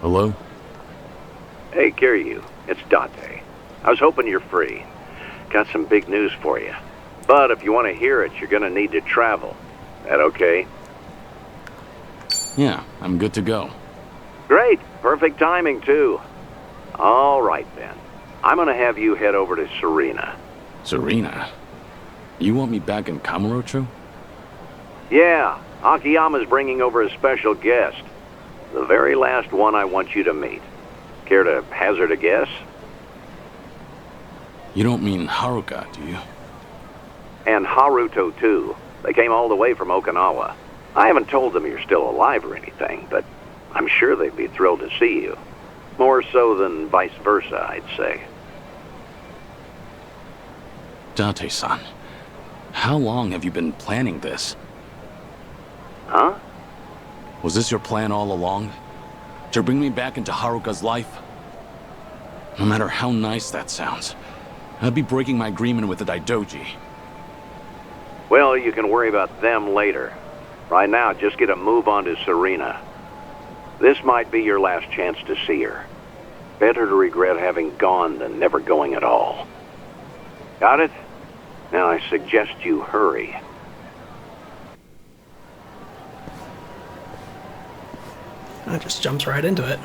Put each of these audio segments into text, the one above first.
Hello? Hey, Kiryu. It's Date. I was hoping you're free. Got some big news for you. But if you want to hear it, you're gonna need to travel. That okay? Yeah, I'm good to go. Great. Perfect timing, too. All right, then. I'm gonna have you head over to Serena. Serena? You want me back in Kamurocho? Yeah, Akiyama's bringing over a special guest. The very last one I want you to meet. Care to hazard a guess? You don't mean Haruka, do you? And Haruto, too. They came all the way from Okinawa. I haven't told them you're still alive or anything, but I'm sure they'd be thrilled to see you. More so than vice versa, I'd say. Date-san, how long have you been planning this? Huh? Was this your plan all along? To bring me back into Haruka's life? No matter how nice that sounds, I'd be breaking my agreement with the Daidoji. Well, you can worry about them later. Right now, just get a move on to Serena. This might be your last chance to see her. Better to regret having gone than never going at all. Got it? Now I suggest you hurry. That just jumps right into it.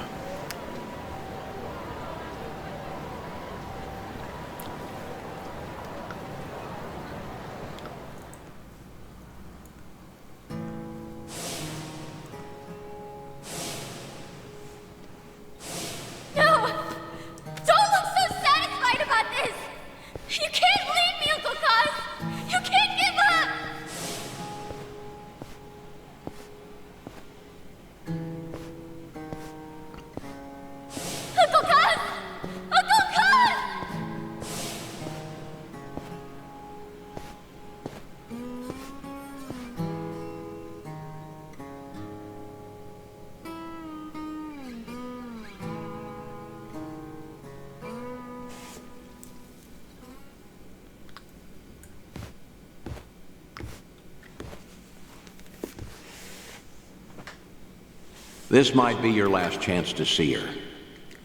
This might be your last chance to see her.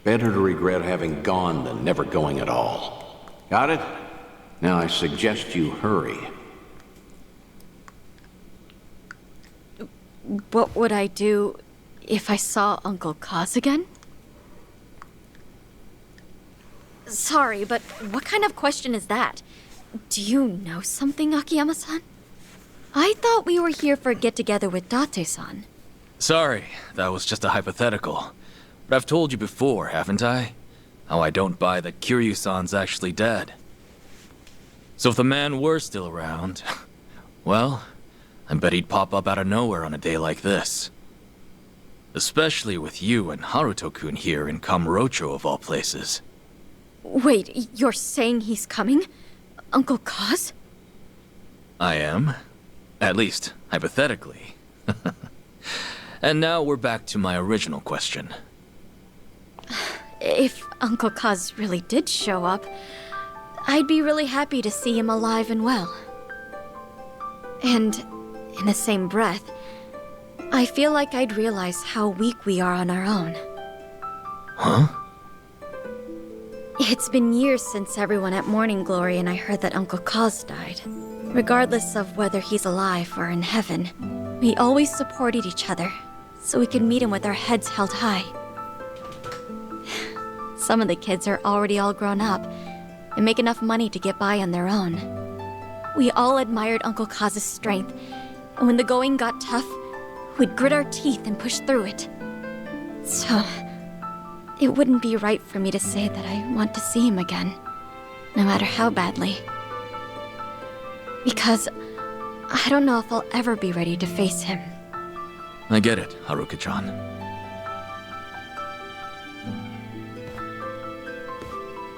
Better to regret having gone than never going at all. Got it? Now I suggest you hurry. What would I do if I saw Uncle Kaz again? Sorry, but what kind of question is that? Do you know something, Akiyama-san? I thought we were here for a get-together with Date-san. Sorry, that was just a hypothetical. But I've told you before, haven't I? How I don't buy that Kiryu-san's actually dead. So if the man were still around, well, I bet he'd pop up out of nowhere on a day like this. Especially with you and Haruto-kun here in Kamurocho of all places. Wait, you're saying he's coming? Uncle Kaz? I am. At least, hypothetically. And now we're back to my original question. If Uncle Kaz really did show up, I'd be really happy to see him alive and well. And in the same breath, I feel like I'd realize how weak we are on our own. Huh? It's been years since everyone at Morning Glory and I heard that Uncle Kaz died. Regardless of whether he's alive or in heaven, we always supported each other, so we could meet him with our heads held high. Some of the kids are already all grown up and make enough money to get by on their own. We all admired Uncle Kaz's strength, and when the going got tough, we'd grit our teeth and push through it. So, it wouldn't be right for me to say that I want to see him again, no matter how badly. Because I don't know if I'll ever be ready to face him. I get it, Haruka-chan.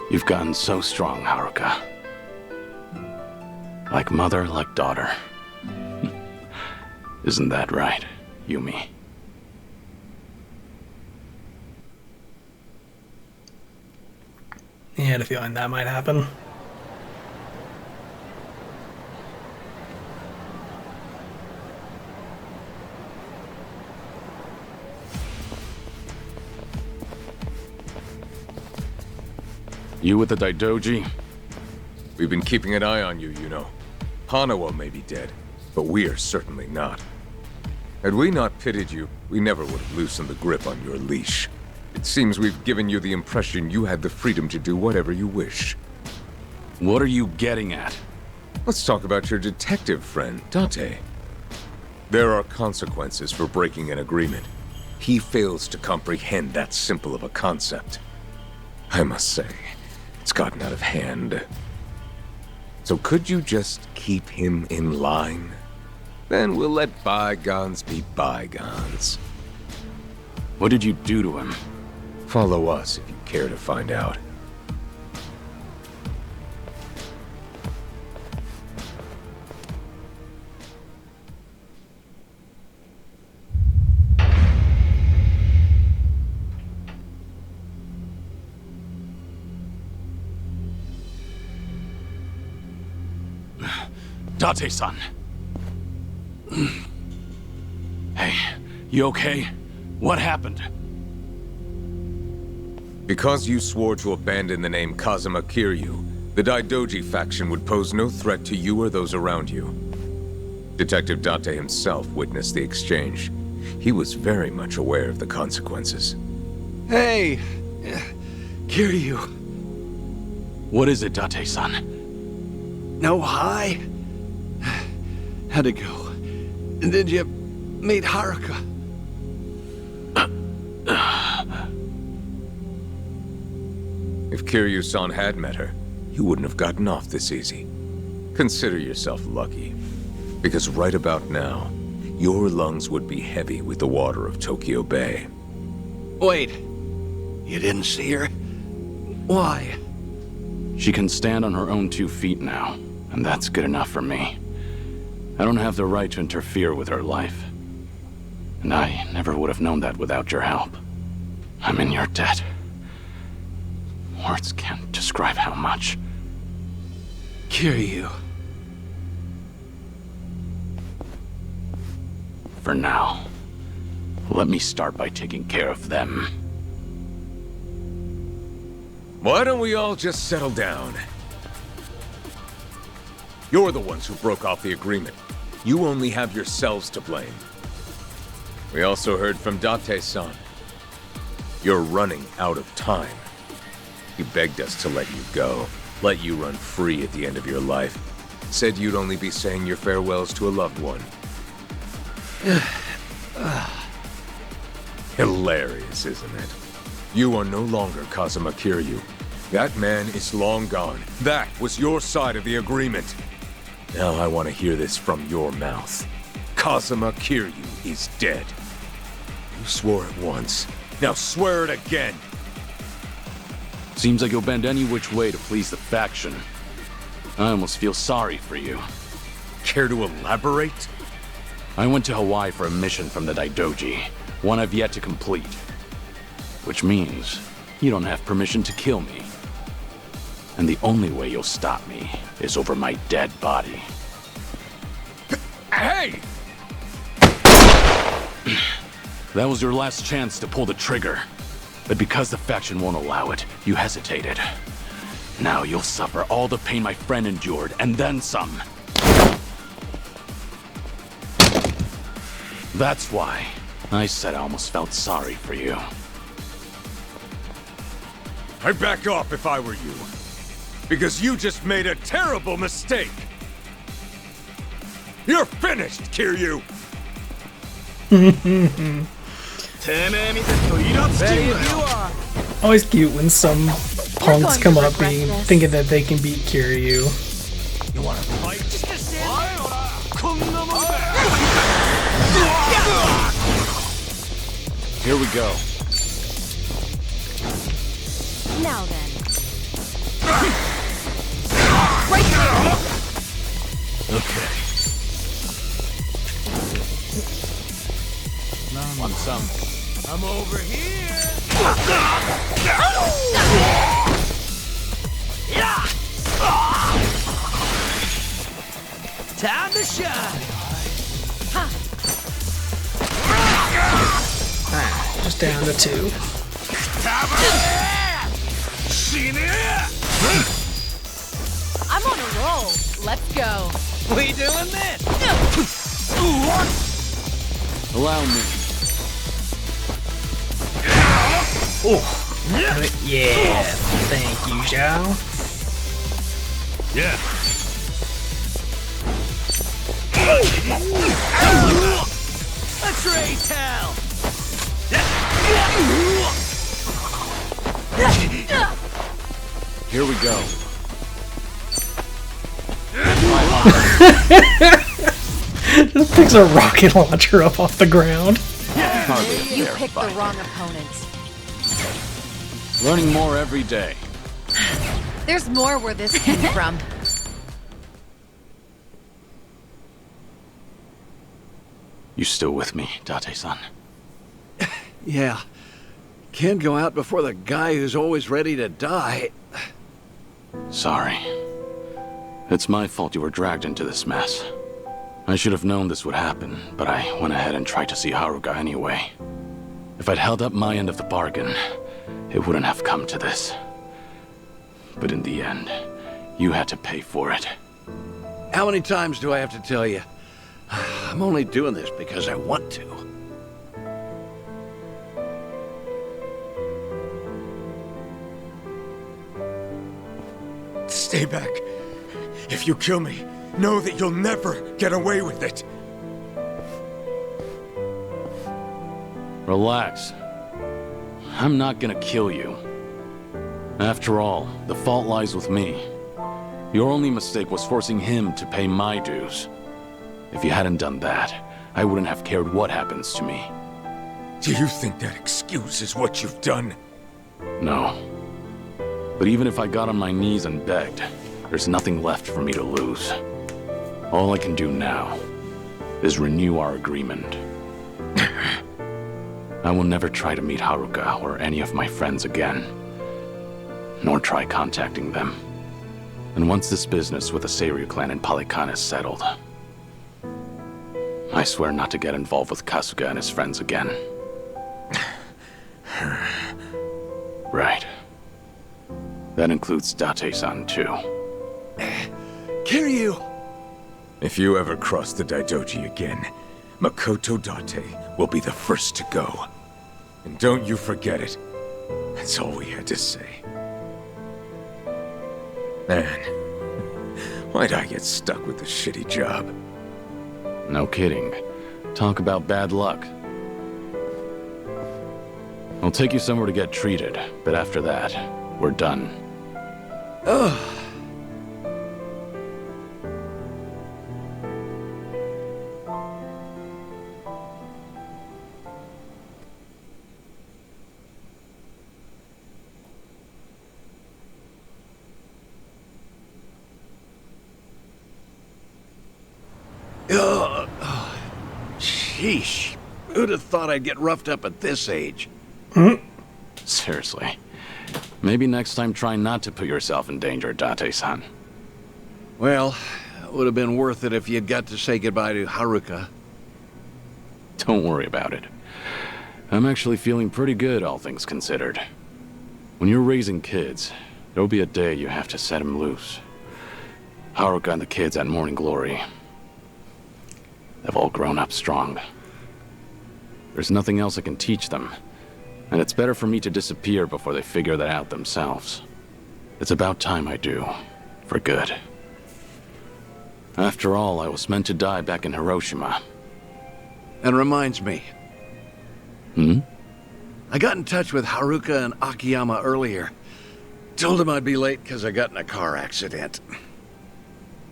You've gotten so strong, Haruka. Like mother, like daughter. Isn't that right, Yumi? He had a feeling that might happen. You with the Daidoji? We've been keeping an eye on you, you know. Hanawa may be dead, but we are certainly not. Had we not pitied you, we never would have loosened the grip on your leash. It seems we've given you the impression you had the freedom to do whatever you wish. What are you getting at? Let's talk about your detective friend, Date. There are consequences for breaking an agreement. He fails to comprehend that simple of a concept. I must say, it's gotten out of hand. So could you just keep him in line? Then we'll let bygones be bygones. What did you do to him? Follow us if you care to find out. Date-san. Hey, you okay? What happened? Because you swore to abandon the name Kazuma Kiryu, the Daidoji faction would pose no threat to you or those around you. Detective Date himself witnessed the exchange. He was very much aware of the consequences. Hey! Kiryu. What is it, Date-san? No hi? How'd it go? Did you meet Haruka? If Kiryu-san had met her, you wouldn't have gotten off this easy. Consider yourself lucky, because right about now, your lungs would be heavy with the water of Tokyo Bay. Wait, you didn't see her? Why? She can stand on her own 2 feet now, and that's good enough for me. I don't have the right to interfere with her life. And I never would have known that without your help. I'm in your debt. Words can't describe how much. Kiryu. For now, let me start by taking care of them. Why don't we all just settle down? You're the ones who broke off the agreement. You only have yourselves to blame. We also heard from Date-san. You're running out of time. He begged us to let you go, let you run free at the end of your life. Said you'd only be saying your farewells to a loved one. Hilarious, isn't it? You are no longer Kazuma Kiryu. That man is long gone. That was your side of the agreement. Now I want to hear this from your mouth. Kazuma Kiryu is dead. You swore it once. Now swear it again. Seems like you'll bend any which way to please the faction. I almost feel sorry for you. Care to elaborate? I went to Hawaii for a mission from the Daidoji, one I've yet to complete. Which means you don't have permission to kill me. And the only way you'll stop me is over my dead body. Hey! That was your last chance to pull the trigger. But because the faction won't allow it, you hesitated. Now you'll suffer all the pain my friend endured, and then some. That's why I said I almost felt sorry for you. I'd back off if I were you. Because you just made a terrible mistake. You're finished, Kiryu! Always cute when some punks come up thinking that they can beat Kiryu. You wanna fight? Here we go. Now then. Right there. Okay. Want some? I'm over here! Time to shine! Just down to 2. Seen it! I'm on a roll. Let's go. We doing this? Allow me. Oh, yeah. Thank you, Zhao. Yeah. Let's raise hell! Here we go. Just picks a rocket launcher up off the ground. Hardly a You fair picked the fight. wrong opponent. Learning more every day. There's more where this came from. You still with me, Date-san? Yeah. Can't go out before the guy who's always ready to die. Sorry. It's my fault you were dragged into this mess. I should have known this would happen, but I went ahead and tried to see Haruka anyway. If I'd held up my end of the bargain, it wouldn't have come to this. But in the end, you had to pay for it. How many times do I have to tell you? I'm only doing this because I want to. Stay back. If you kill me, know that you'll never get away with it. Relax. I'm not gonna kill you. After all, the fault lies with me. Your only mistake was forcing him to pay my dues. If you hadn't done that, I wouldn't have cared what happens to me. Do you think that excuses what you've done? No. But even if I got on my knees and begged, there's nothing left for me to lose. All I can do now is renew our agreement. I will never try to meet Haruka or any of my friends again, nor try contacting them. And once this business with the Seiryu clan in Palikan is settled, I swear not to get involved with Kasuga and his friends again. Right. That includes Date-san too. Kiryu! If you ever cross the Daidoji again, Makoto Date will be the first to go. And don't you forget it. That's all we had to say. Man, why'd I get stuck with this shitty job? No kidding. Talk about bad luck. I'll take you somewhere to get treated, but after that, we're done. Ugh. Sheesh. Who'd have thought I'd get roughed up at this age? Seriously. Maybe next time try not to put yourself in danger, Date-san. Well, it would have been worth it if you'd got to say goodbye to Haruka. Don't worry about it. I'm actually feeling pretty good, all things considered. When you're raising kids, there'll be a day you have to set them loose. Haruka and the kids at Morning Glory, they've all grown up strong. There's nothing else I can teach them, and it's better for me to disappear before they figure that out themselves. It's about time I do, for good. After all, I was meant to die back in Hiroshima. And reminds me, Hmm? I got in touch with Haruka and Akiyama earlier. Told them I'd be late because I got in a car accident.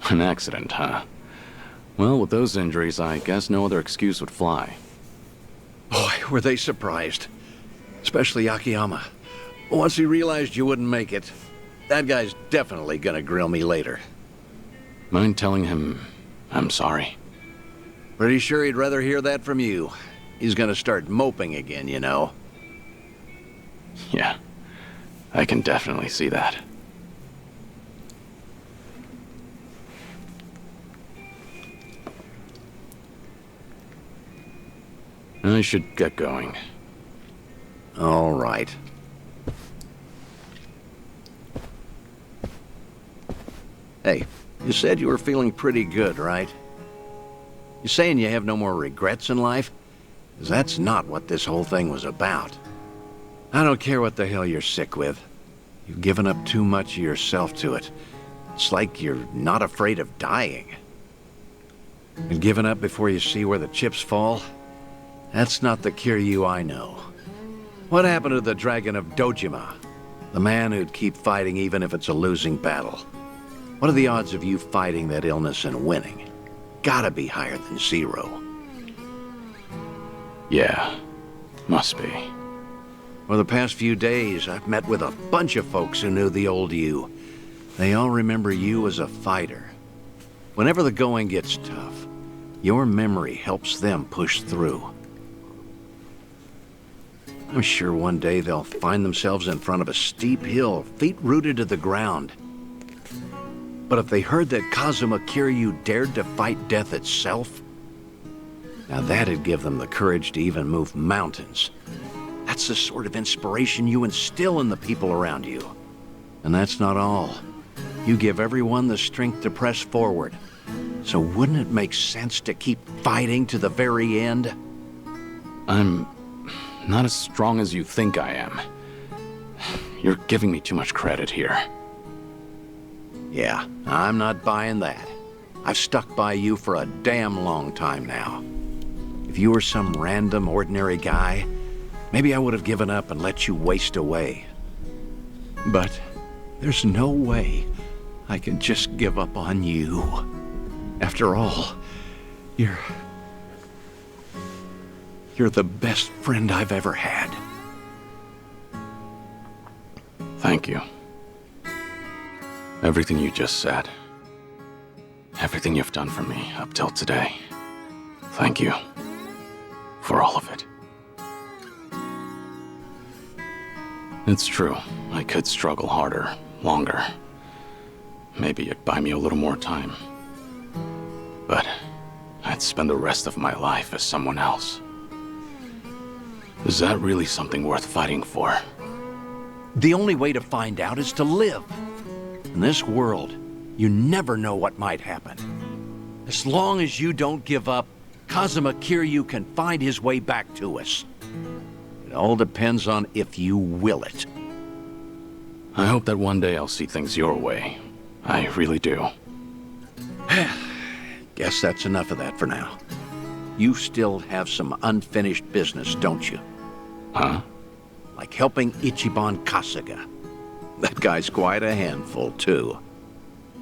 An accident, huh? Well, with those injuries, I guess no other excuse would fly. Boy, were they surprised. Especially Akiyama. Once he realized you wouldn't make it, that guy's definitely gonna grill me later. Mind telling him I'm sorry? Pretty sure he'd rather hear that from you. He's gonna start moping again, you know. Yeah, I can definitely see that. I should get going. All right. You said you were feeling pretty good, right? You saying you have no more regrets in life? 'Cause that's not what this whole thing was about. I don't care what the hell you're sick with. You've given up too much of yourself to it. It's like you're not afraid of dying. And giving up before you see where the chips fall? That's not the Kiryu I know. What happened to the Dragon of Dojima? The man who'd keep fighting even if it's a losing battle. What are the odds of you fighting that illness and winning? Gotta be higher than 0. Yeah, must be. For the past few days, I've met with a bunch of folks who knew the old you. They all remember you as a fighter. Whenever the going gets tough, your memory helps them push through. I'm sure one day they'll find themselves in front of a steep hill, feet rooted to the ground. But if they heard that Kazuma Kiryu dared to fight death itself, now that'd give them the courage to even move mountains. That's the sort of inspiration you instill in the people around you. And that's not all. You give everyone the strength to press forward. So wouldn't it make sense to keep fighting to the very end? I'm not as strong as you think I am. You're giving me too much credit here. Yeah, I'm not buying that. I've stuck by you for a damn long time now. If you were some random, ordinary guy, maybe I would have given up and let you waste away. But there's no way I can just give up on you. After all, you're the best friend I've ever had. Thank you. Everything you just said. Everything you've done for me up till today. Thank you. For all of it. It's true. I could struggle harder, longer. Maybe it'd buy me a little more time. But I'd spend the rest of my life as someone else. Is that really something worth fighting for? The only way to find out is to live. In this world, you never know what might happen. As long as you don't give up, Kazuma Kiryu can find his way back to us. It all depends on if you will it. I hope that one day I'll see things your way. I really do. Guess that's enough of that for now. You still have some unfinished business, don't you? Huh? Like helping Ichiban Kasuga. That guy's quite a handful, too.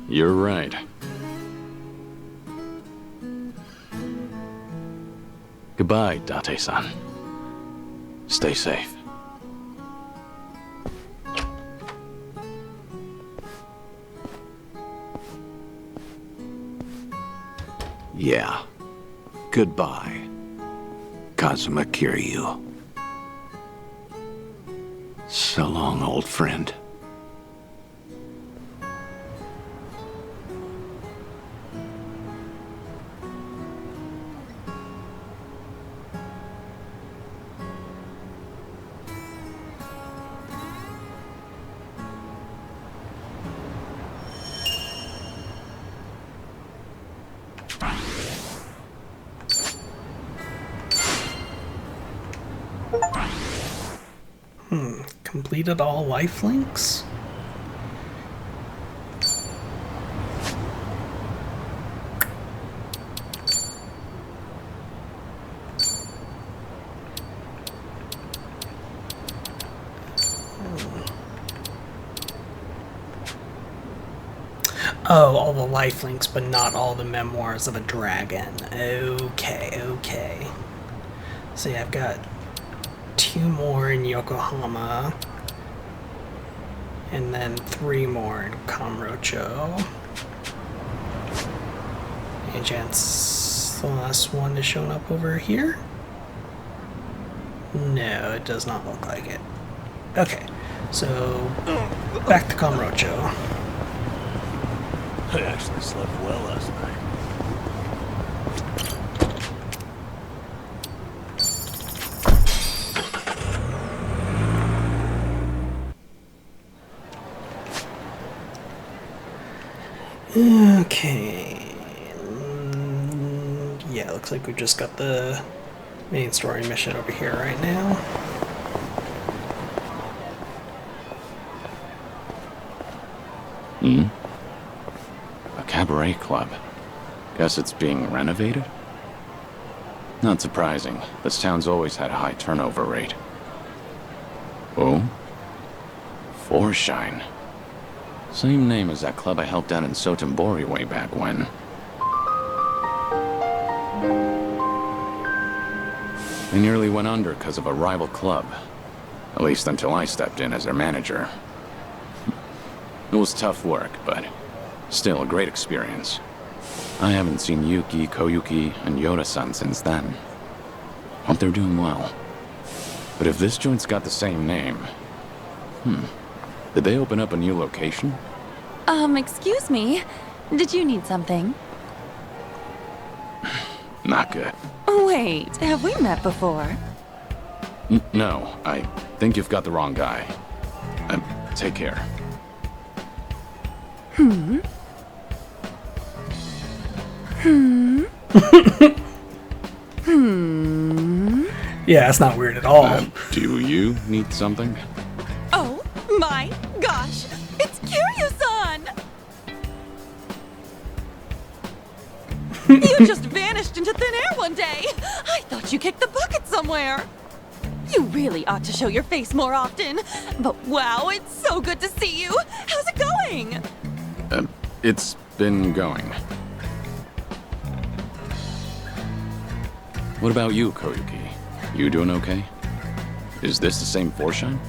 You're right. Goodbye, Date-san. Stay safe. Yeah. Goodbye, Kazuma Kiryu. So long, old friend. Completed all life links? Oh, all the life links, but not all the memoirs of a dragon. Okay, okay. See, I've got 2 more in Yokohama, and then 3 more in Kamurocho. Any chance the last one is showing up over here? No, it does not look like it. Okay, so back to Kamurocho. I actually slept well last night. Okay. Yeah, looks like we just got the main story mission over here right now. A cabaret club. Guess it's being renovated? Not surprising. This town's always had a high turnover rate. Oh? Forshine. Same name as that club I helped out in Sotenbori way back when. They nearly went under because of a rival club. At least until I stepped in as their manager. It was tough work, but still a great experience. I haven't seen Yuki, Koyuki, and Yoda-san since then. Hope they're doing well. But if this joint's got the same name... Did they open up a new location? Excuse me. Did you need something? Not good. Wait, have we met before? No, I think you've got the wrong guy. Take care. Yeah, it's not weird at all. Do you need something? Oh my gosh! It's Kiryu-san! You just vanished into thin air one day! I thought you kicked the bucket somewhere! You really ought to show your face more often. But wow, it's so good to see you! How's it going? It's been going. What about you, Koyuki? You doing okay? Is this the same Forshine?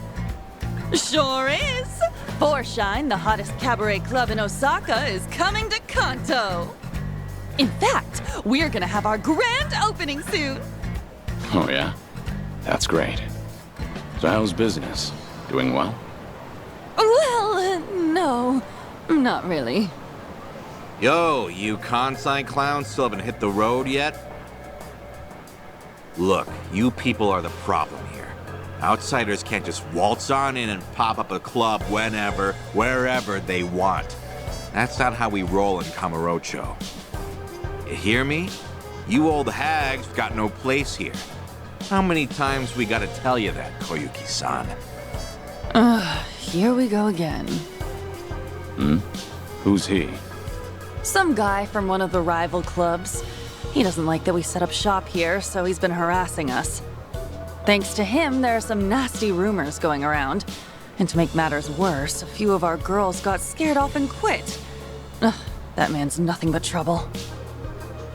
Sure is! Forshine, the hottest cabaret club in Osaka, is coming to Kanto! In fact, we're gonna have our grand opening soon! Oh yeah? That's great. So how's business? Doing well? Well, no. Not really. Yo, you Kansai clowns still haven't hit the road yet? Look, you people are the problem here. Outsiders can't just waltz on in and pop up a club whenever, wherever they want. That's not how we roll in Kamurocho. You hear me? You old hags got no place here. How many times we gotta tell you that, Koyuki-san? Here we go again. Who's he? Some guy from one of the rival clubs. He doesn't like that we set up shop here, so he's been harassing us. Thanks to him, there are some nasty rumors going around. And to make matters worse, a few of our girls got scared off and quit. Ugh, that man's nothing but trouble.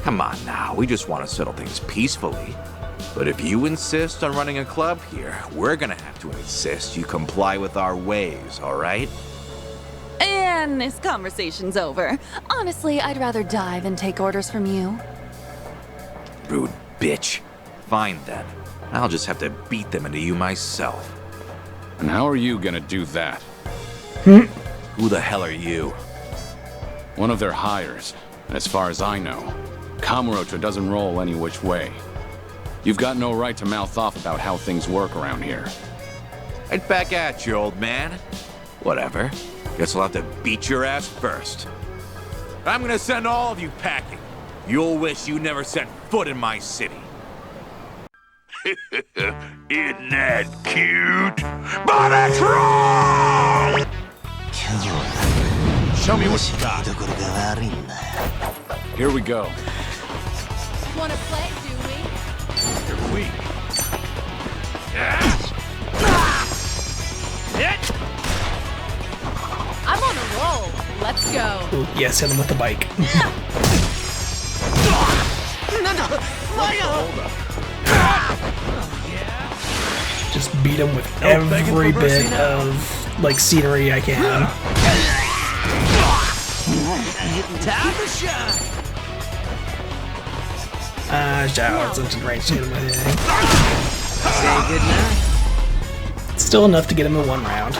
Come on now, we just want to settle things peacefully. But if you insist on running a club here, we're gonna have to insist you comply with our ways, alright? And this conversation's over. Honestly, I'd rather die than take orders from you. Rude bitch. Fine then. I'll just have to beat them into you myself. And how are you gonna do that? Who the hell are you? One of their hires. And as far as I know, Kamurocho doesn't roll any which way. You've got no right to mouth off about how things work around here. Right back at you, old man. Whatever. Guess I'll have to beat your ass first. I'm gonna send all of you packing. You'll wish you never set foot in my city. Isn't that cute? But it's wrong! Show me what you got. Here we go. Wanna play, do we? You're weak. I'm on a roll. Let's go. Ooh, yes, hit him with the bike. Just beat him with every bit of, like, scenery I can. Zhao isn't in range to hit him with anything. Say goodnight. Still enough to get him in one round.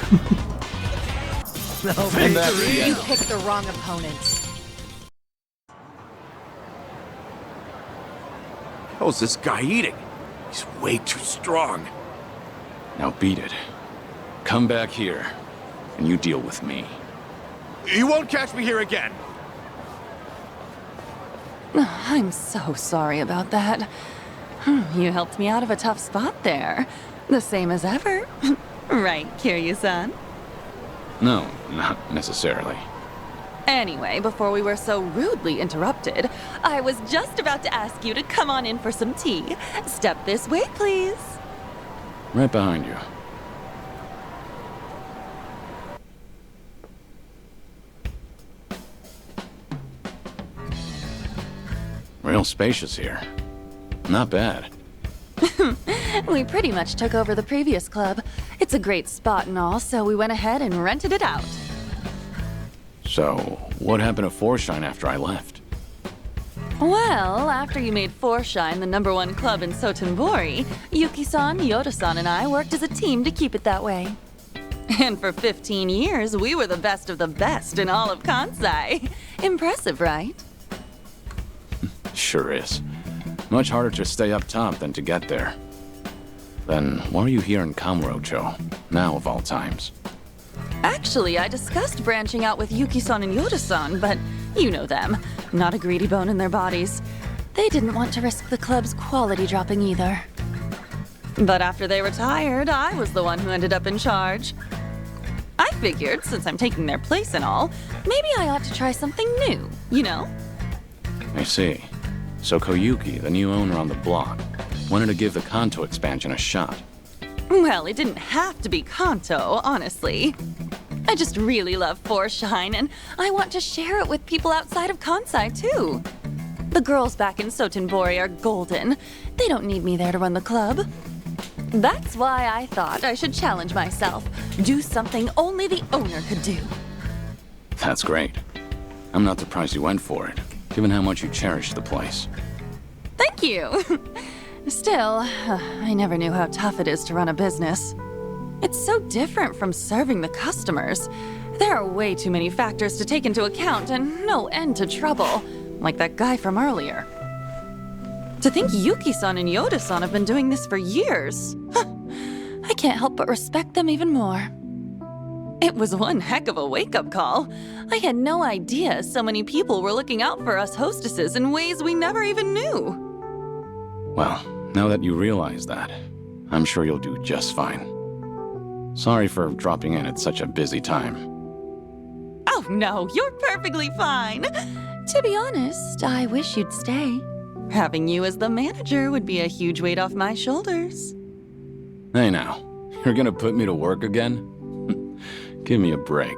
You picked the wrong opponent. How's this guy eating? He's way too strong. Now beat it. Come back here, and you deal with me. You won't catch me here again. I'm so sorry about that. You helped me out of a tough spot there. The same as ever. Right, Kiryu-san? No, not necessarily. Anyway, before we were so rudely interrupted, I was just about to ask you to come on in for some tea. Step this way, please. Right behind you. Real spacious here. Not bad. We pretty much took over the previous club. It's a great spot and all, so we went ahead and rented it out. So, what happened to Forshine after I left? Well, after you made Forshine the #1 club in Sotenbori, Yuki-san, Yoda-san, and I worked as a team to keep it that way. And for 15 years, we were the best of the best in all of Kansai. Impressive, right? Sure is. Much harder to stay up top than to get there. Then, why are you here in Kamurocho, now of all times? Actually, I discussed branching out with Yuki-san and Yoda-san, but you know them. Not a greedy bone in their bodies. They didn't want to risk the club's quality dropping either. But after they retired, I was the one who ended up in charge. I figured, since I'm taking their place and all, maybe I ought to try something new, you know? I see. So Koyuki, the new owner on the block, wanted to give the Kanto expansion a shot. Well, it didn't have to be Kanto, honestly. I just really love Forshine, and I want to share it with people outside of Kansai, too. The girls back in Sotenbori are golden. They don't need me there to run the club. That's why I thought I should challenge myself. Do something only the owner could do. That's great. I'm not surprised you went for it, given how much you cherish the place. Thank you. Still, I never knew how tough it is to run a business. It's so different from serving the customers. There are way too many factors to take into account and no end to trouble, like that guy from earlier. To think Yuki-san and Yoda-san have been doing this for years. I can't help but respect them even more. It was one heck of a wake-up call. I had no idea so many people were looking out for us hostesses in ways we never even knew. Well, now that you realize that, I'm sure you'll do just fine. Sorry for dropping in at such a busy time. Oh no, you're perfectly fine. To be honest, I wish you'd stay. Having you as the manager would be a huge weight off my shoulders. Hey now, you're gonna put me to work again? Give me a break.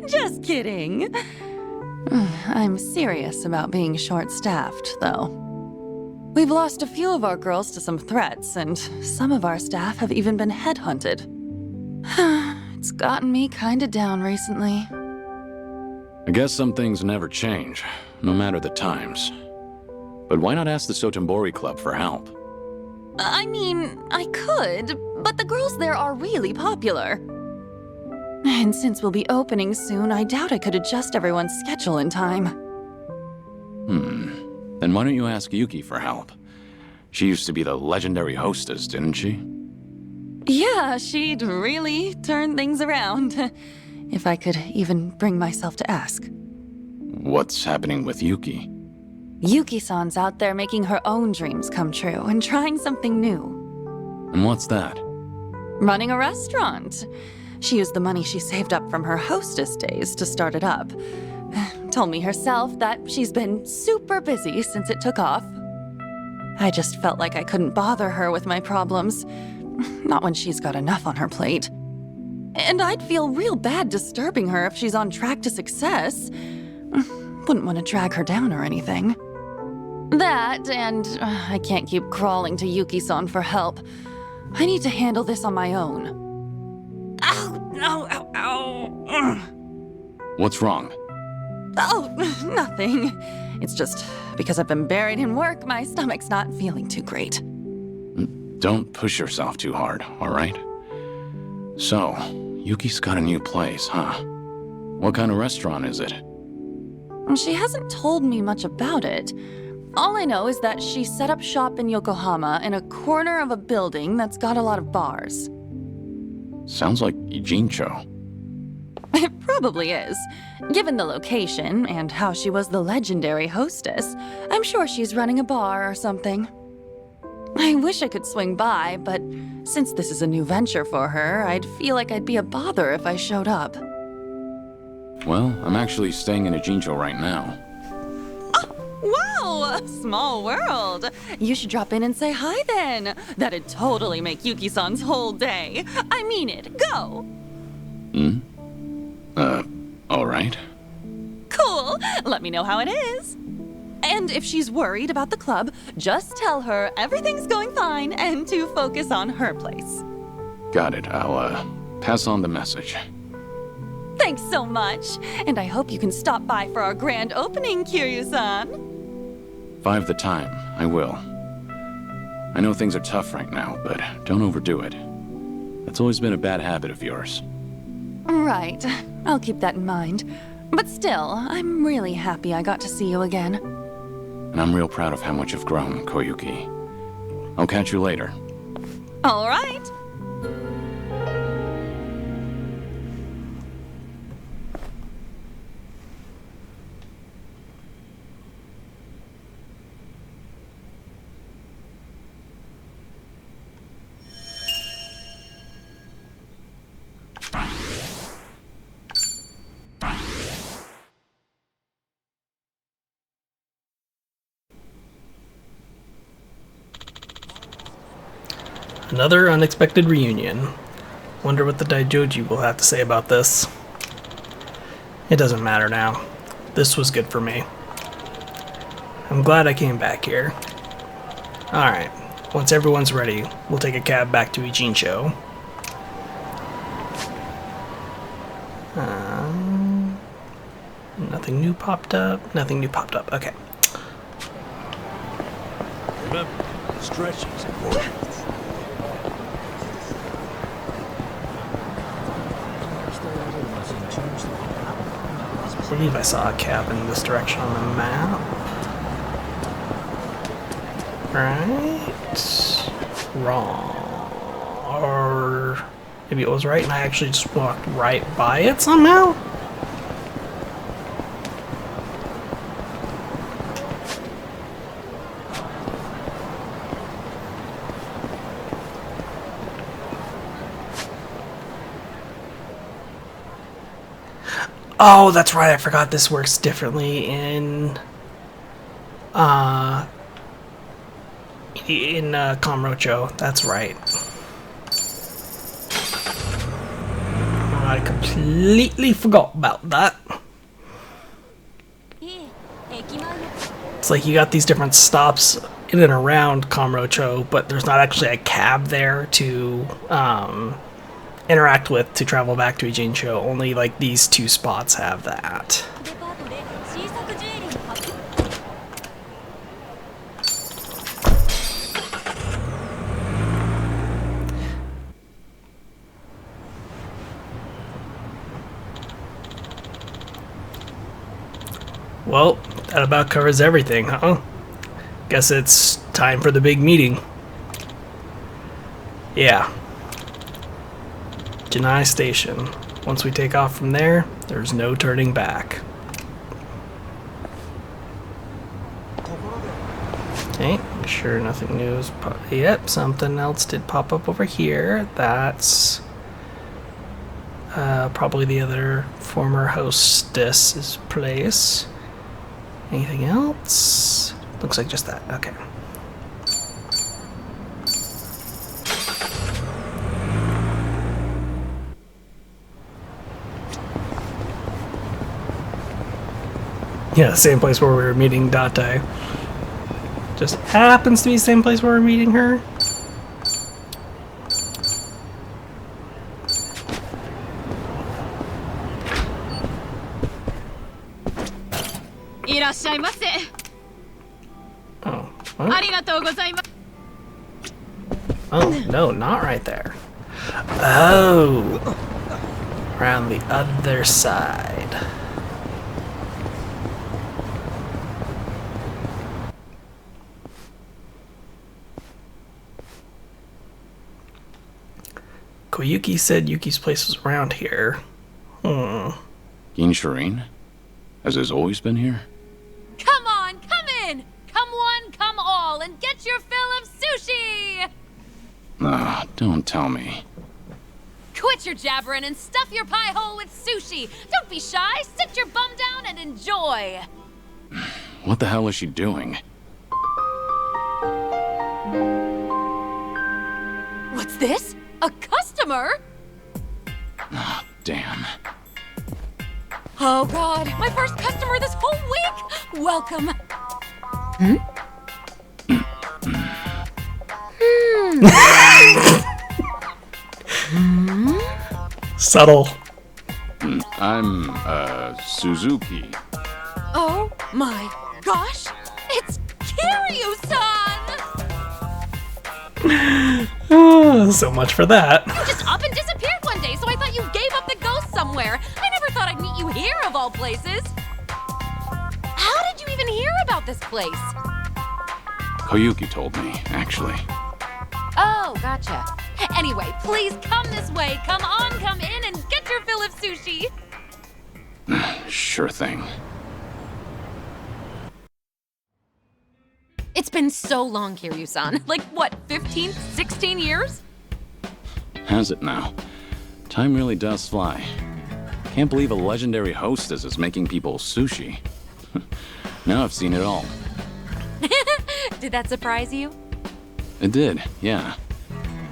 Just kidding. I'm serious about being short-staffed, though. We've lost a few of our girls to some threats, and some of our staff have even been headhunted. It's gotten me kinda down recently. I guess some things never change, no matter the times. But why not ask the Sotenbori Club for help? I mean, I could, but the girls there are really popular. And since we'll be opening soon, I doubt I could adjust everyone's schedule in time. Then why don't you ask Yuki for help? She used to be the legendary hostess, didn't she? Yeah, she'd really turn things around. If I could even bring myself to ask. What's happening with Yuki? Yuki-san's out there making her own dreams come true and trying something new. And what's that? Running a restaurant. She used the money she saved up from her hostess days to start it up. Told me herself that she's been super busy since it took off. I just felt like I couldn't bother her with my problems. Not when she's got enough on her plate. And I'd feel real bad disturbing her if she's on track to success. Wouldn't want to drag her down or anything. That, and I can't keep crawling to Yuki-san for help. I need to handle this on my own. Ow, no, ow, ow. What's wrong? Oh, nothing. It's just because I've been buried in work, my stomach's not feeling too great. Don't push yourself too hard, all right? So, Yuki's got a new place, huh? What kind of restaurant is it? She hasn't told me much about it. All I know is that she set up shop in Yokohama in a corner of a building that's got a lot of bars. Sounds like Ijincho. It probably is. Given the location and how she was the legendary hostess, I'm sure she's running a bar or something. I wish I could swing by, but since this is a new venture for her, I'd feel like I'd be a bother if I showed up. Well, I'm actually staying in a Jincho right now. Wow! Small world! You should drop in and say hi then. That'd totally make Yuki-san's whole day. I mean it. Go! Alright. Cool! Let me know how it is. And if she's worried about the club, just tell her everything's going fine and to focus on her place. Got it. I'll, pass on the message. Thanks so much. And I hope you can stop by for our grand opening, Kiryu-san. If I have the time, I will. I know things are tough right now, but don't overdo it. That's always been a bad habit of yours. Right. I'll keep that in mind. But still, I'm really happy I got to see you again. And I'm real proud of how much you've grown, Koyuki. I'll catch you later. All right. Another unexpected reunion. Wonder what the Daijoji will have to say about this. It doesn't matter now. This was good for me. I'm glad I came back here. Alright, once everyone's ready, we'll take a cab back to Ijincho. Nothing new popped up. Nothing new popped up. Okay. Remember, stretching's important. I believe I saw a cab in this direction on the map. Right? Wrong. Or maybe it was right and I actually just walked right by it somehow? Oh, that's right. I forgot this works differently in Kamurocho. That's right. I completely forgot about that. It's like you got these different stops in and around Kamurocho, but there's not actually a cab there to interact with to travel back to Ijincho. Only like these two spots have that. Well, that about covers everything, huh? Guess it's time for the big meeting. Yeah. Janai Station. Once we take off from there, there's no turning back. Okay, sure nothing new is yep, something else did pop up over here. That's probably the other former hostess's place. Anything else? Looks like just that. Okay. Yeah, same place where we were meeting Date. Just happens to be the same place where we're meeting her. Oh, what? Oh, no, not right there. Oh, around the other side. Koyuki said Yuki's place was around here. Keen Shireen? Has this always been here? Come on, come in! Come one, come all, and get your fill of sushi! Ah, don't tell me. Quit your jabbering and stuff your pie hole with sushi! Don't be shy, sit your bum down and enjoy! What the hell is she doing? What's this? A customer? Ah, damn. Oh god, my first customer this whole week! Welcome! Subtle. I'm, Suzuki. Oh my gosh! It's Kiryu-san! So much for that. You just up and disappeared one day, so I thought you gave up the ghost somewhere. I never thought I'd meet you here, of all places. How did you even hear about this place? Koyuki told me, actually. Oh, gotcha. Anyway, please come this way. Come on, come in, and get your fill of sushi. Sure thing. It's been so long, Kiryu-san. Like, what, 15, 16 years? Has it now? Time really does fly. Can't believe a legendary hostess is making people sushi. Now I've seen it all. Did that surprise you? It did, yeah.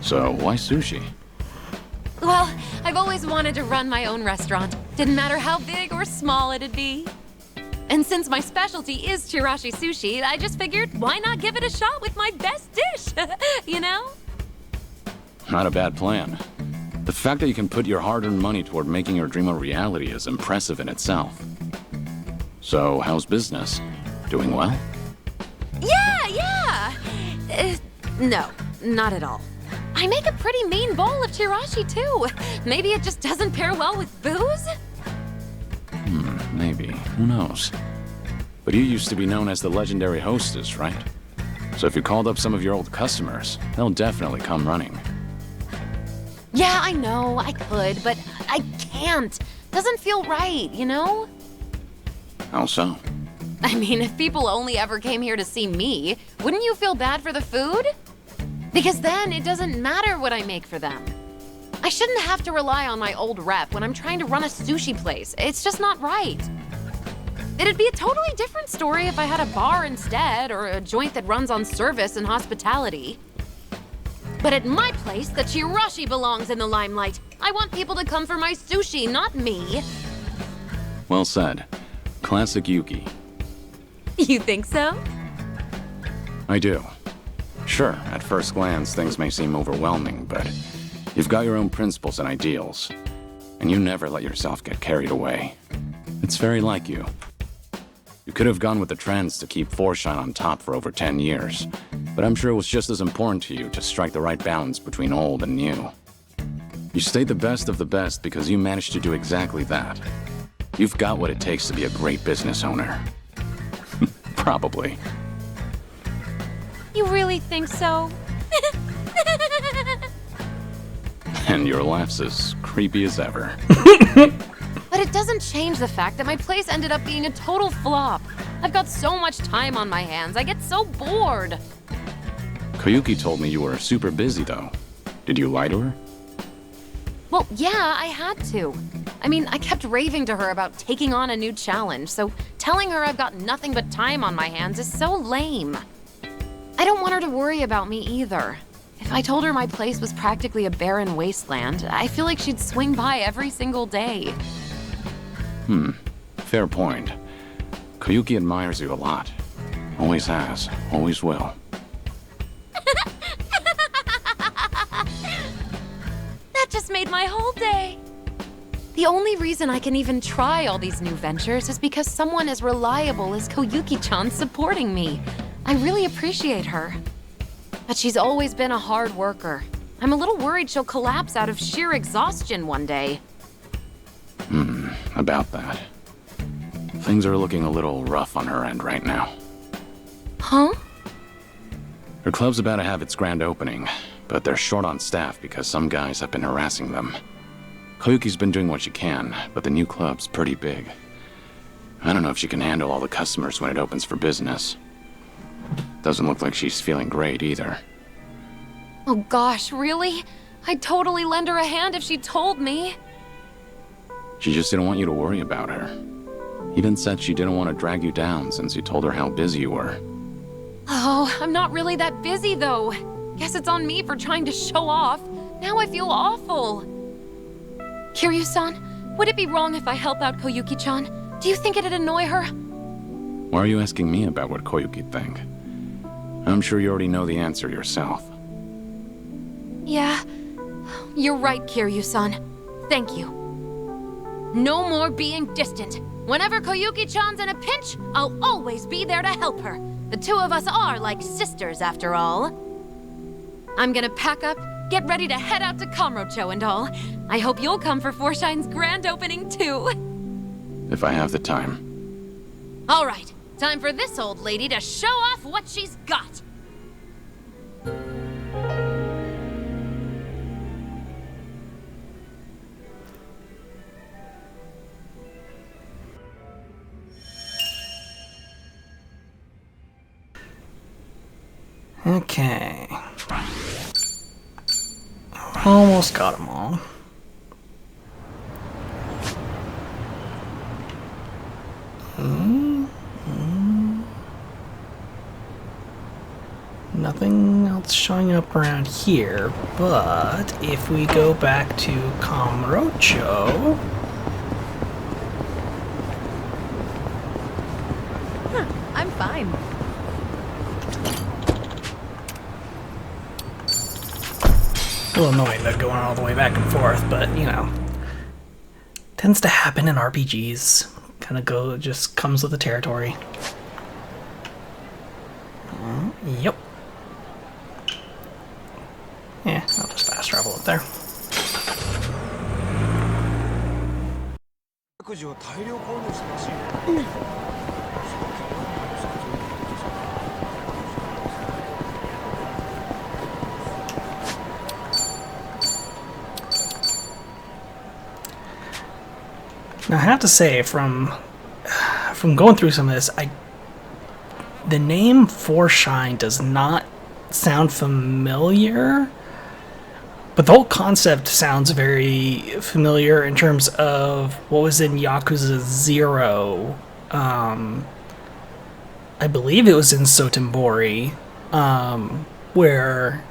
So why sushi? Well, I've always wanted to run my own restaurant. Didn't matter how big or small it'd be. And since my specialty is chirashi sushi, I just figured, why not give it a shot with my best dish? You know? Not a bad plan. The fact that you can put your hard-earned money toward making your dream a reality is impressive in itself. So, how's business? Doing well? Yeah! No, not at all. I make a pretty mean bowl of chirashi, too. Maybe it just doesn't pair well with booze? Maybe. Who knows? But you used to be known as the legendary hostess, right? So if you called up some of your old customers, they'll definitely come running. Yeah, I know, I could, but I can't. Doesn't feel right, you know? How so? I mean, if people only ever came here to see me, wouldn't you feel bad for the food? Because then it doesn't matter what I make for them. I shouldn't have to rely on my old rep when I'm trying to run a sushi place. It's just not right. It'd be a totally different story if I had a bar instead, or a joint that runs on service and hospitality. But at my place, the chirashi belongs in the limelight. I want people to come for my sushi, not me. Well said. Classic Yuki. You think so? I do. Sure, at first glance, things may seem overwhelming, but you've got your own principles and ideals, and you never let yourself get carried away. It's very like you. You could have gone with the trends to keep Foreshine on top for over 10 years, but I'm sure it was just as important to you to strike the right balance between old and new. You stayed the best of the best because you managed to do exactly that. You've got what it takes to be a great business owner. Probably. You really think so? And your laugh's as creepy as ever. But it doesn't change the fact that my place ended up being a total flop. I've got so much time on my hands, I get so bored. Koyuki told me you were super busy, though. Did you lie to her? Well, yeah, I had to. I mean, I kept raving to her about taking on a new challenge, so telling her I've got nothing but time on my hands is so lame. I don't want her to worry about me either. If I told her my place was practically a barren wasteland, I feel like she'd swing by every single day. Fair point. Koyuki admires you a lot. Always has, always will. That just made my whole day. The only reason I can even try all these new ventures is because someone as reliable as Koyuki-chan supporting me. I really appreciate her. But she's always been a hard worker. I'm a little worried she'll collapse out of sheer exhaustion one day. About that. Things are looking a little rough on her end right now. Huh? Her club's about to have its grand opening, but they're short on staff because some guys have been harassing them. Koyuki's been doing what she can, but the new club's pretty big. I don't know if she can handle all the customers when it opens for business. Doesn't look like she's feeling great either. Oh gosh, really? I'd totally lend her a hand if she told me. She just didn't want you to worry about her. Even said she didn't want to drag you down since you told her how busy you were. Oh, I'm not really that busy though. Guess it's on me for trying to show off. Now I feel awful. Kiryu-san, would it be wrong if I help out Koyuki-chan? Do you think it'd annoy her? Why are you asking me about what Koyuki'd think? I'm sure you already know the answer yourself. Yeah, you're right, Kiryu-san. Thank you. No more being distant. Whenever Koyuki-chan's in a pinch, I'll always be there to help her. The two of us are like sisters, after all. I'm gonna pack up, get ready to head out to Kamurocho and all. I hope you'll come for Forshine's grand opening, too. If I have the time. All right, time for this old lady to show off what she's got. Okay. Almost got them all. Nothing else showing up around here, but if we go back to Kamurocho... I'm fine. A little annoying that going all the way back and forth, but you know, tends to happen in RPGs. Just comes with the territory. Yep. Yeah, I'll just fast travel up there. Now I have to say, from going through some of this, the name Forshine does not sound familiar, but the whole concept sounds very familiar in terms of what was in Yakuza 0. I believe it was in Sotenbori, where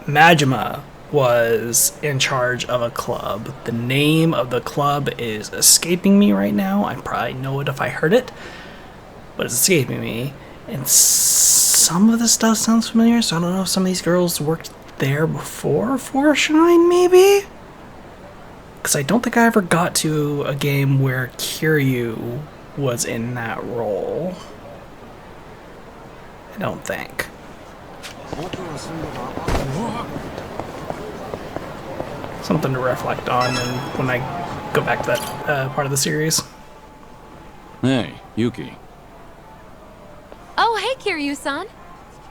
Majima was in charge of a club. The name of the club is escaping me right now. I probably know it if I heard it, but it's escaping me. And some of the stuff sounds familiar, so I don't know if some of these girls worked there before Forshine, maybe? Because I don't think I ever got to a game where Kiryu was in that role. I don't think. Something to reflect on and when I go back to that part of the series. Hey, Yuki. Oh, hey, Kiryu-san.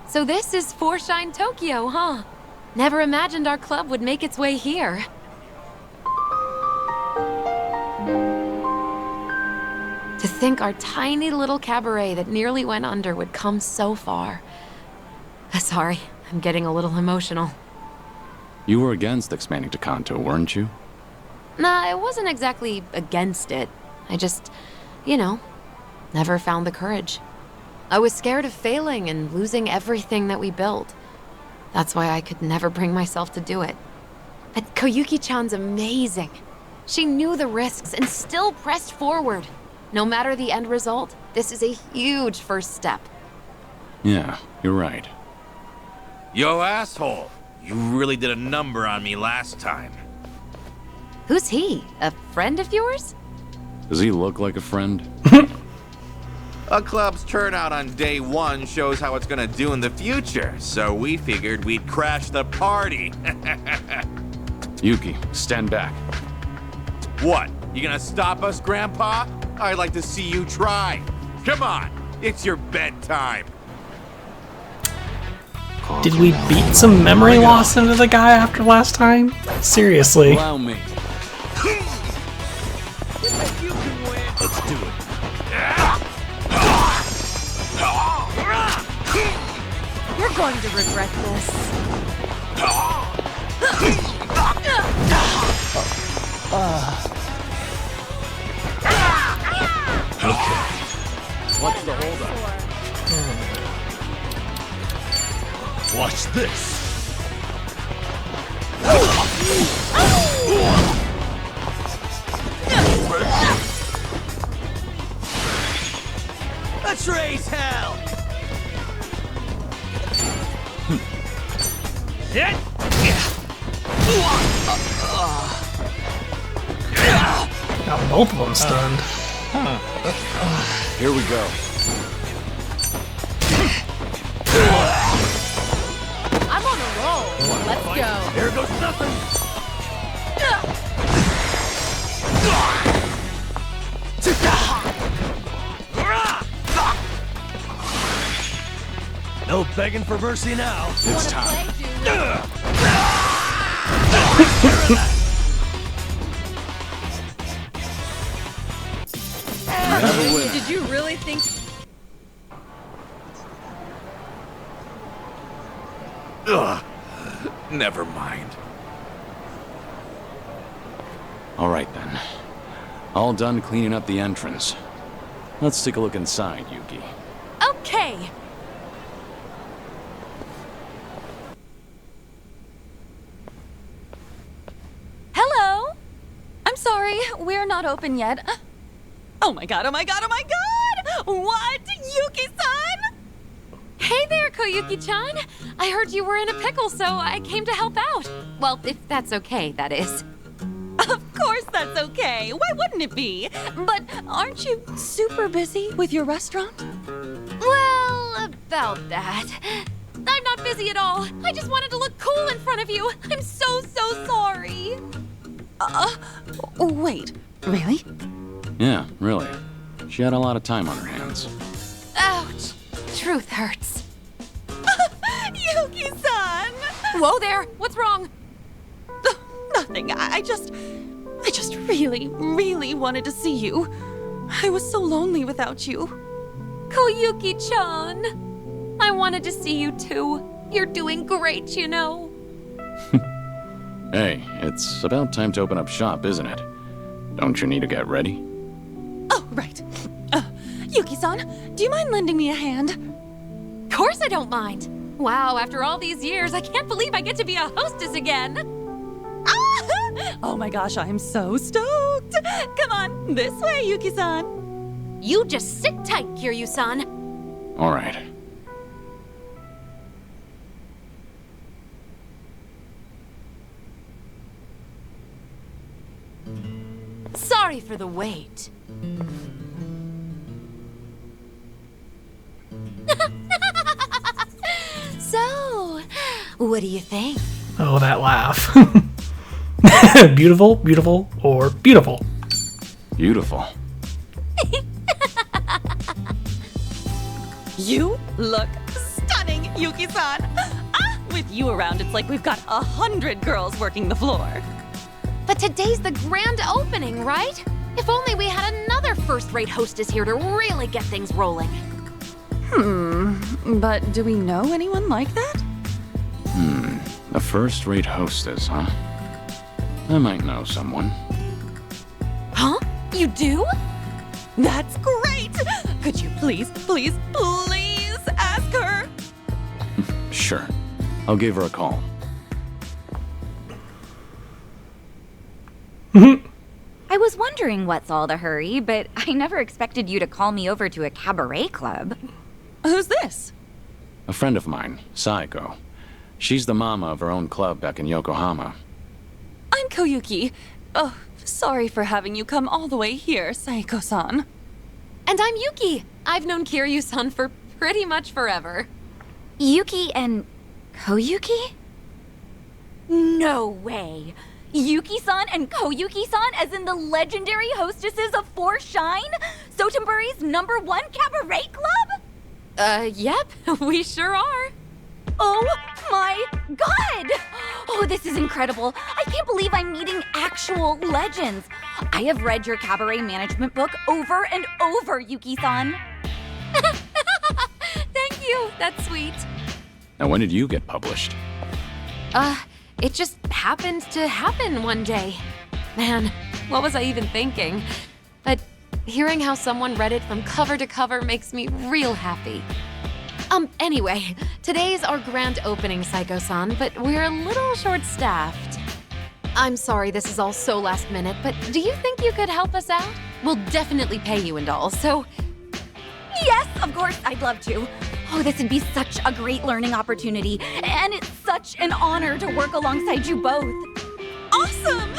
So this is Forshine Tokyo, huh? Never imagined our club would make its way here. To think our tiny little cabaret that nearly went under would come so far. Sorry, I'm getting a little emotional. You were against expanding to Kanto, weren't you? Nah, I wasn't exactly against it. I just, you know, never found the courage. I was scared of failing and losing everything that we built. That's why I could never bring myself to do it. But Koyuki-chan's amazing. She knew the risks and still pressed forward. No matter the end result, this is a huge first step. Yeah, you're right. Yo, asshole! You really did a number on me last time. Who's he? A friend of yours? Does he look like a friend? A club's turnout on day one shows how it's gonna do in the future, so we figured we'd crash the party. Yuki, stand back. What? You gonna stop us, Grandpa? I'd like to see you try. Come on, it's your bedtime. Did we beat some memory loss into the guy after last time? Seriously. Allow me. going to regret this. What's the holdup? Watch this. Let's raise hell. Got both of them stunned. Here we go. I'm on a roll. Let's go. Here goes nothing. No begging for mercy now. It's time. Did you really think? Never mind. All right then. All done cleaning up the entrance. Let's take a look inside, Yuki. Okay. Hello? I'm sorry, we're not open yet. Oh my god, oh my god, oh my god! What? Yuki-san? Hey there, Koyuki-chan. I heard you were in a pickle, so I came to help out. Well, if that's okay, that is. Of course that's okay. Why wouldn't it be? But aren't you super busy with your restaurant? Well, about that. I'm not busy at all. I just wanted to look cool in front of you. I'm so sorry. Wait, really? Yeah, really. She had a lot of time on her hands. Ouch. Truth hurts. Yuki-san! Whoa there. What's wrong? Nothing. I just really, really wanted to see you. I was so lonely without you. Koyuki-chan. I wanted to see you too. You're doing great, you know. Hey, it's about time to open up shop, isn't it? Don't you need to get ready? Oh, right. Yuki-san, do you mind lending me a hand? Of course I don't mind. Wow, after all these years, I can't believe I get to be a hostess again. Oh my gosh, I'm so stoked. Come on, this way, Yuki-san. You just sit tight, Kiryu-san. All right. Sorry for the wait. So, what do you think? Oh, that laugh. Beautiful, beautiful, or beautiful? Beautiful. You look stunning, Yuki-san. With you around, it's like we've got 100 girls working the floor. But today's the grand opening, right? If only we had another first-rate hostess here to really get things rolling. But do we know anyone like that? A first-rate hostess, huh? I might know someone. Huh? You do? That's great! Could you please ask her? Sure. I'll give her a call. I was wondering what's all the hurry, but I never expected you to call me over to a cabaret club. Who's this? A friend of mine, Saiko. She's the mama of her own club back in Yokohama. I'm Koyuki. Oh, sorry for having you come all the way here, Saiko-san. And I'm Yuki. I've known Kiryu-san for pretty much forever. Yuki and Koyuki? No way! Yuki-san and Koyuki-san as in the legendary hostesses of Four Shine? Sotenburi's #1 cabaret club? Yep, we sure are. Oh my god! Oh, this is incredible. I can't believe I'm meeting actual legends. I have read your cabaret management book over and over, Yuki-san. Thank you. That's sweet. Now, when did you get published? It just happened to happen one day. Man, what was I even thinking? But hearing how someone read it from cover to cover makes me real happy. Anyway, today's our grand opening, Psycho-san, but we're a little short-staffed. I'm sorry this is all so last minute, but do you think you could help us out? We'll definitely pay you and all, so... Yes, of course, I'd love to. Oh, this would be such a great learning opportunity, and it's such an honor to work alongside you both. Awesome!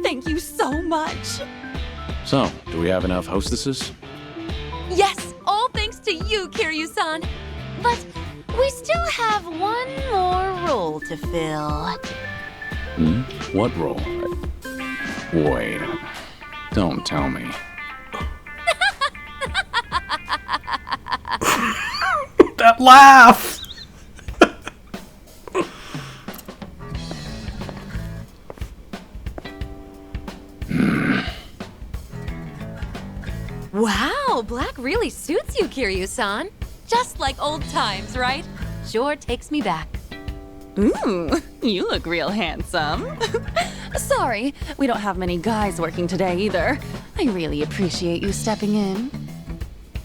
Thank you so much. So, do we have enough hostesses? Yes, all thanks to you, Kiryu-san. But we still have one more role to fill. What role? Wait. Don't tell me. That laugh! Wow, black really suits you, Kiryu-san. Just like old times, right? Sure takes me back. Ooh, you look real handsome. Sorry, we don't have many guys working today either. I really appreciate you stepping in.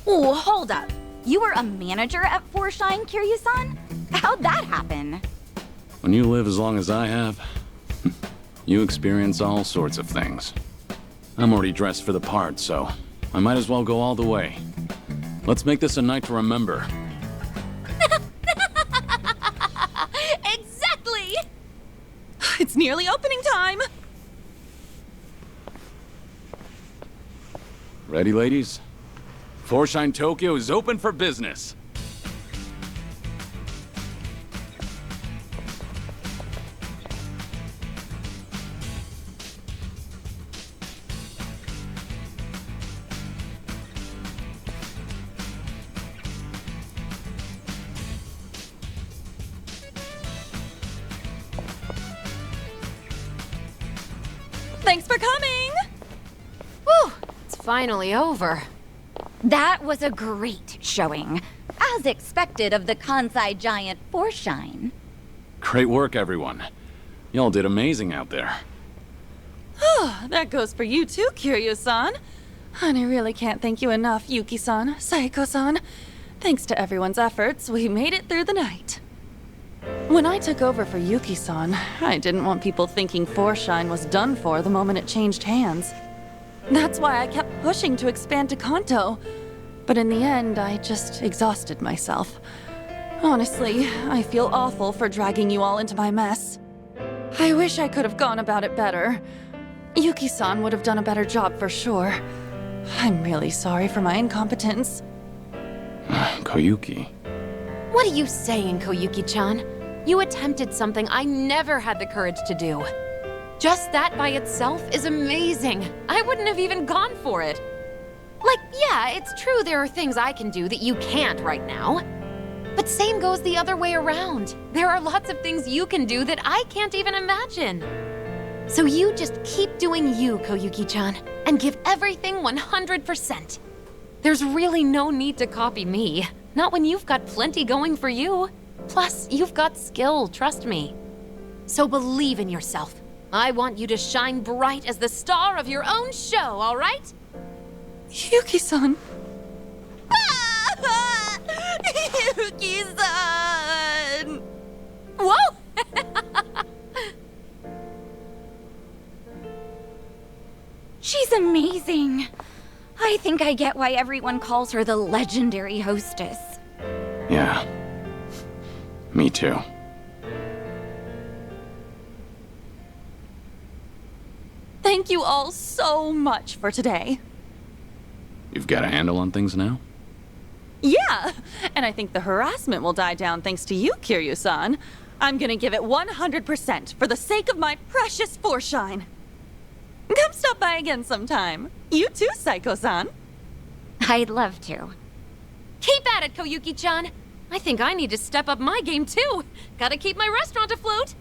Oh, hold up. You were a manager at Forshine, Kiryu-san? How'd that happen? When you live as long as I have, you experience all sorts of things. I'm already dressed for the part, so I might as well go all the way. Let's make this a night to remember. Exactly! It's nearly opening time. Ready, ladies? Forshine Tokyo is open for business. Thanks for coming! Whew, it's finally over. That was a great showing, as expected of the Kansai giant Forshine. Great work, everyone. Y'all did amazing out there. That goes for you too, Kiryu-san. And I really can't thank you enough, Yuki-san, Saeko-san. Thanks to everyone's efforts, we made it through the night. When I took over for Yuki-san, I didn't want people thinking Forshine was done for the moment it changed hands. That's why I kept pushing to expand to Kanto. But in the end, I just exhausted myself. Honestly, I feel awful for dragging you all into my mess. I wish I could have gone about it better. Yuki-san would have done a better job for sure. I'm really sorry for my incompetence. Koyuki. What are you saying, Koyuki-chan? You attempted something I never had the courage to do. Just that by itself is amazing. I wouldn't have even gone for it. Like, yeah, it's true there are things I can do that you can't right now. But same goes the other way around. There are lots of things you can do that I can't even imagine. So you just keep doing you, Koyuki-chan, and give everything 100%. There's really no need to copy me. Not when you've got plenty going for you. Plus, you've got skill, trust me. So believe in yourself. I want you to shine bright as the star of your own show, all right? Yuki-san. Yuki-san! Whoa! She's amazing. I think I get why everyone calls her the legendary hostess. Yeah. Me too. Thank you all so much for today. You've got a handle on things now? Yeah, and I think the harassment will die down thanks to you, Kiryu-san. I'm gonna give it 100% for the sake of my precious Forshine. Come stop by again sometime. You too, Saeko-san. I'd love to. Keep at it, Koyuki-chan. I think I need to step up my game too. Gotta keep my restaurant afloat.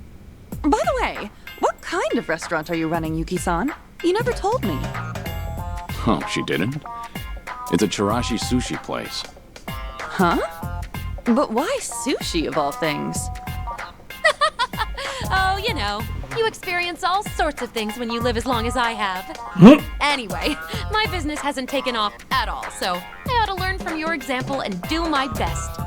By the way, what kind of restaurant are you running, Yuki-san? You never told me. Oh, she didn't? It's a Chirashi sushi place. Huh? But why sushi of all things? Oh, you know, you experience all sorts of things when you live as long as I have. Anyway, my business hasn't taken off at all, so I ought to learn from your example and do my best.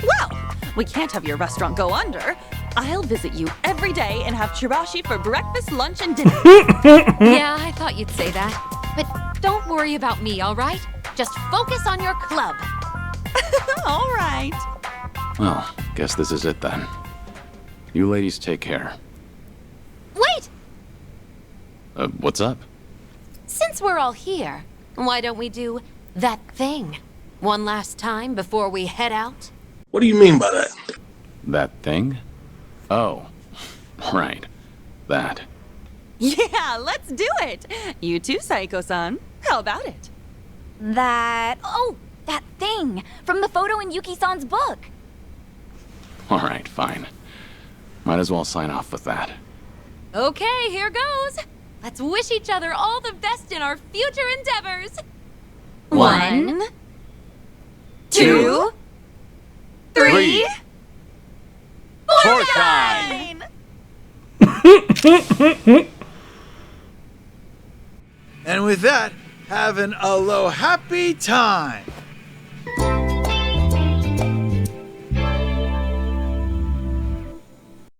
Well, we can't have your restaurant go under. I'll visit you every day and have chirashi for breakfast, lunch, and dinner. Yeah, I thought you'd say that. But don't worry about me, all right? Just focus on your club. All right. Well, guess this is it then. You ladies take care. Wait! What's up? Since we're all here, why don't we do that thing one last time before we head out? What do you mean by that? That thing? Oh, right. That. Yeah, let's do it. You too, Saiko-san. How about it? That thing from the photo in Yuki-san's book. Alright, fine. Might as well sign off with that. Okay, here goes. Let's wish each other all the best in our future endeavors. 1, 2, 3, 4 time! And with that, have an alo-happy time.